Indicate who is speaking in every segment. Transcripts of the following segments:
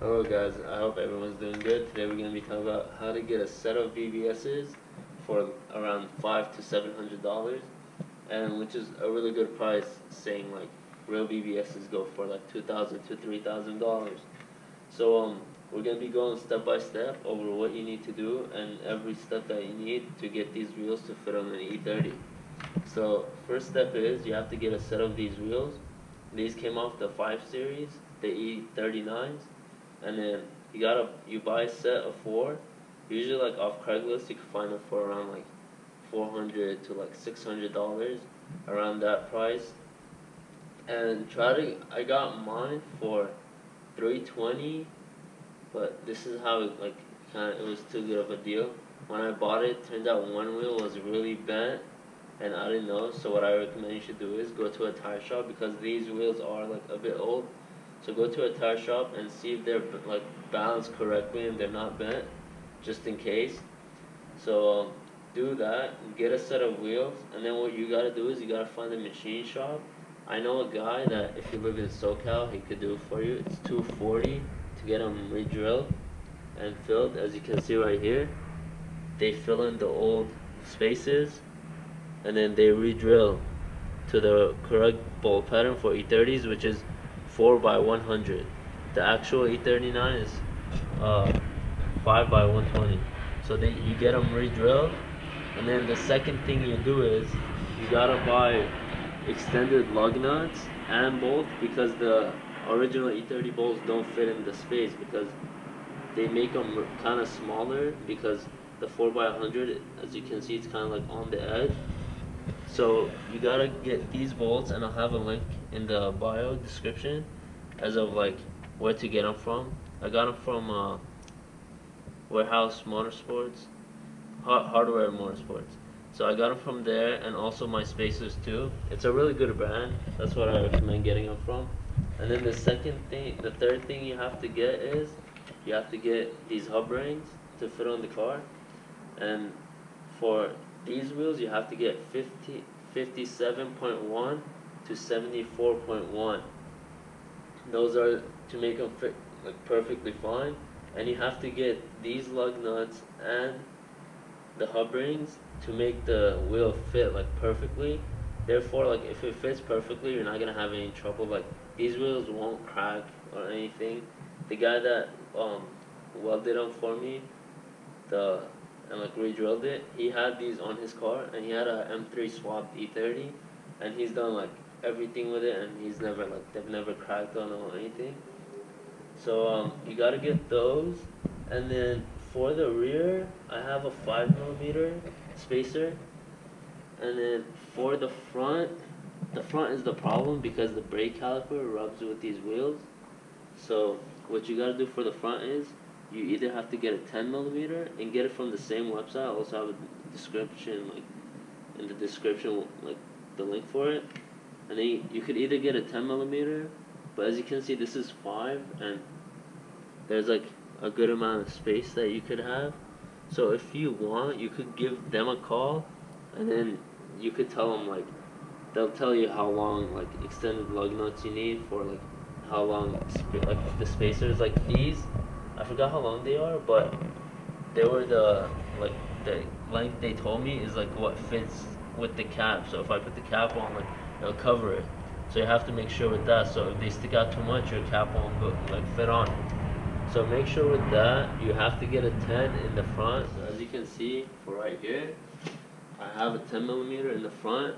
Speaker 1: Hello guys, I hope everyone's doing good. Today we're going to be talking about how to get a set of BBSs for around $500 to $700, and which is a really good price, saying like real BBSs go for like $2,000 to $3,000. So we're going to be going step by step over what you need to do and every step that you need to get these wheels to fit on an E30. So first step is you have to get a set of these wheels. These came off the 5 Series, the E39s. And then you buy a set of 4. Usually like off Craigslist you can find them for around like $400 to like $600, around that price. And I got mine for $320, but this is how it was too good of a deal. When I bought it, turns out one wheel was really bent and I didn't know. So what I recommend you should do is go to a tire shop, because these wheels are like a bit old. So go to a tire shop and see if they're like balanced correctly and they're not bent, just in case. So do that, get a set of wheels, and then what you gotta do is you gotta find a machine shop. I know a guy that if you live in SoCal, he could do it for you. It's $240 to get them re-drilled and filled. As you can see right here, they fill in the old spaces and then they re-drill to the correct bolt pattern for E30s, which is 4x100. The actual E39 is 5x120. So you get them re-drilled, and then the second thing you do is you gotta buy extended lug nuts and bolts, because the original E30 bolts don't fit in the space, because they make them kind of smaller, because the 4x100, as you can see, it's kind of like on the edge. So you gotta get these bolts, and I'll have a link in the bio description as of like where to get them from. I got them from Warehouse Motorsports, Hardware Motorsports. So I got them from there, and also my spacers too. It's a really good brand. That's what I recommend getting them from. And then the third thing you have to get is you have to get these hub rings to fit on the car. And for these wheels, you have to get 57.1 to 74.1. Those are to make them fit like perfectly fine. And you have to get these lug nuts and the hub rings to make the wheel fit like perfectly. Therefore, like if it fits perfectly, you're not gonna have any trouble. Like these wheels won't crack or anything. The guy that welded them for me, and like re-drilled it, he had these on his car, and he had a M3 swapped E30, and he's done like everything with it, and they've never cracked on or anything. So you gotta get those. And then for the rear, I have a 5mm spacer. And then for the front is the problem, because the brake caliper rubs with these wheels. So what you gotta do for the front is you either have to get a 10mm and get it from the same website. I also have a description, like in the description, like the link for it. And then you could either get a 10mm, but as you can see, this is 5, and there's like a good amount of space that you could have. So if you want, you could give them a call, and then you could tell them, like, they'll tell you how long like extended lug nuts you need for like how long like the spacers. Like these, I forgot how long they are, but they were the length they told me is like what fits with the cap. So if I put the cap on, like it'll cover it. So you have to make sure with that. So if they stick out too much, your cap won't go, like fit on it. So make sure with that you have to get a 10 in the front. So as you can see, for right here, I have a 10mm in the front,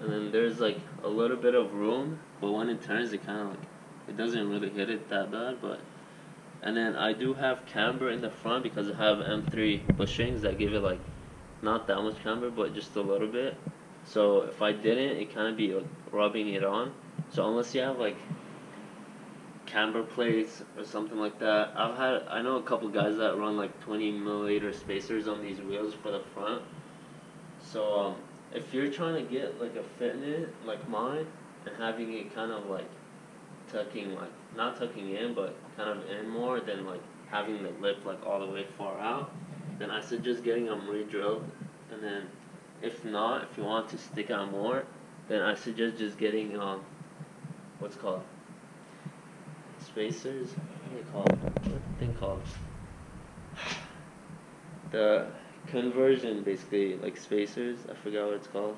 Speaker 1: and then there's like a little bit of room, but when it turns, it kind of like, it doesn't really hit it that bad. But and then I do have camber in the front, because I have M3 bushings that give it like not that much camber, but just a little bit. So if I didn't, it kind of be like rubbing it on. So unless you have like camber plates or something like that, I know a couple guys that run like 20mm spacers on these wheels for the front. So if you're trying to get like a fit in it like mine, and having it kind of like not tucking in, but kind of in more than like having the lip like all the way far out, then I suggest getting them re-drilled. And then if not, if you want to stick out more, then I suggest just getting what's called spacers. do you call it? What's the thing called? The conversion, basically, like spacers. I forgot what it's called.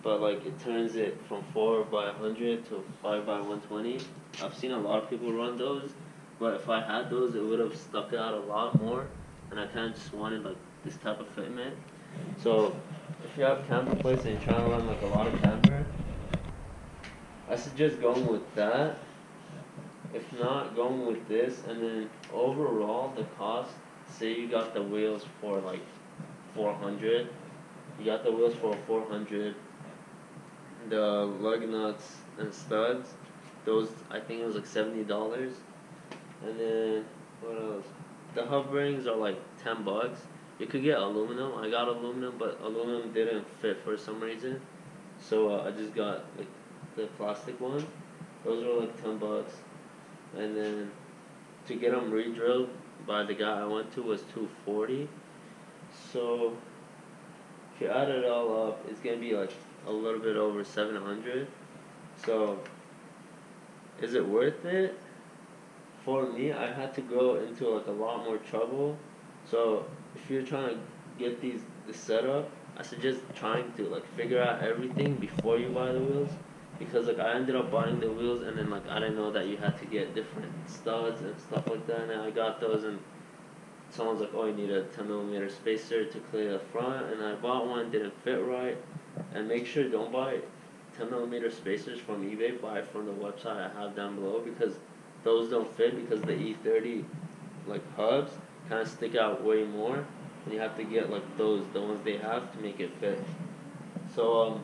Speaker 1: But like it turns it from 4 by 100 to 5 by 120. I've seen a lot of people run those, but if I had those, it would have stuck out a lot more. And I kind of just wanted like this type of fitment. So if you have camper plates and you're trying to run like a lot of camper, I suggest going with that. If not, going with this, and then overall the cost. Say you got the wheels for like 400. You got the wheels for 400. The lug nuts and studs, those I think it was like $70. And then what else? The hub rings are like $10. You could get aluminum. I got aluminum, but aluminum didn't fit for some reason. So I just got like the plastic one. Those were like $10. And then to get them re-drilled by the guy I went to was $240. So if you add it all up, it's gonna be like a little bit over 700. So is it worth it? For me, I had to go into like a lot more trouble. So if you're trying to get this setup, I suggest trying to like figure out everything before you buy the wheels, because like I ended up buying the wheels and then like I didn't know that you had to get different studs and stuff like that, and I got those and someone's like, oh, you need a 10mm spacer to clear the front, and I bought one, didn't fit right. And make sure don't buy 10mm spacers from eBay, buy it from the website I have down below, because those don't fit, because the E30 like hubs kind of stick out way more, and you have to get like the ones they have to make it fit. So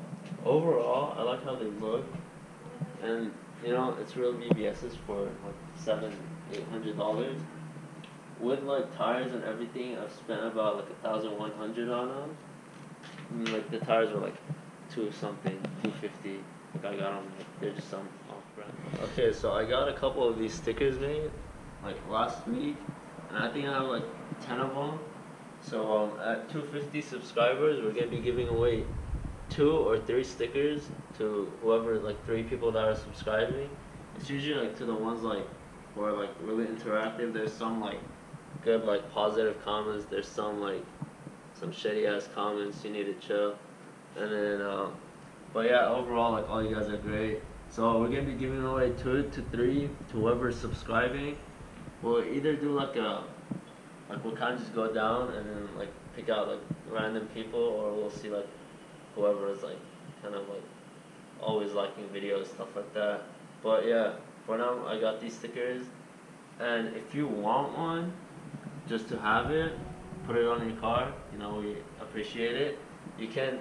Speaker 1: overall, I like how they look, and you know it's real BBS's for like $700-800. With like tires and everything, I've spent about like 1,100 on them. And, like the tires were like 2 something, 250. Like I got them, like they're just some off brand. Okay, so I got a couple of these stickers made like last week, and I think I have like 10 of them. So at 250 subscribers, we're gonna be giving away 2 or 3 stickers to whoever, like 3 people that are subscribing. It's usually like to the ones like who are like really interactive. There's some like good like positive comments. There's some like some shitty ass comments. You need to chill. And then but yeah, overall like all you guys are great. So we're gonna be giving away 2 to 3 to whoever's subscribing. We'll either do like we'll kind of just go down and then like pick out like random people, or we'll see like whoever is like kind of like always liking videos, stuff like that. But yeah, for now I got these stickers, and if you want one just to have it, put it on your car, you know, we appreciate it. You can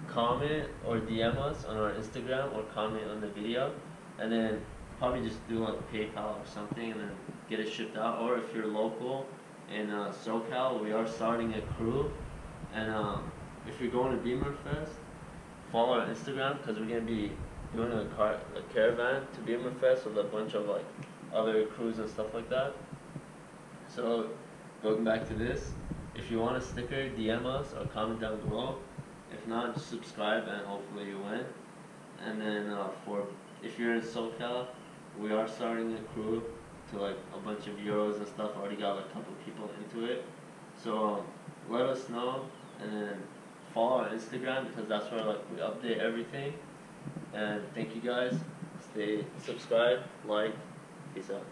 Speaker 1: comment or DM us on our Instagram, or comment on the video, and then probably just do like PayPal or something and then get it shipped out. Or if you're local in SoCal, we are starting a crew, and if you're going to Beamer Fest, follow our Instagram, because we're going to be doing a caravan to Beamer Fest with a bunch of like other crews and stuff like that. So going back to this, if you want a sticker, DM us or comment down below. If not, just subscribe and hopefully you win. And then if you're in SoCal, we are starting a crew to like a bunch of Euros and stuff. Already got like a couple people into it. So let us know, and then follow our Instagram, because that's where like we update everything. And thank you guys. Stay subscribed, like, peace out.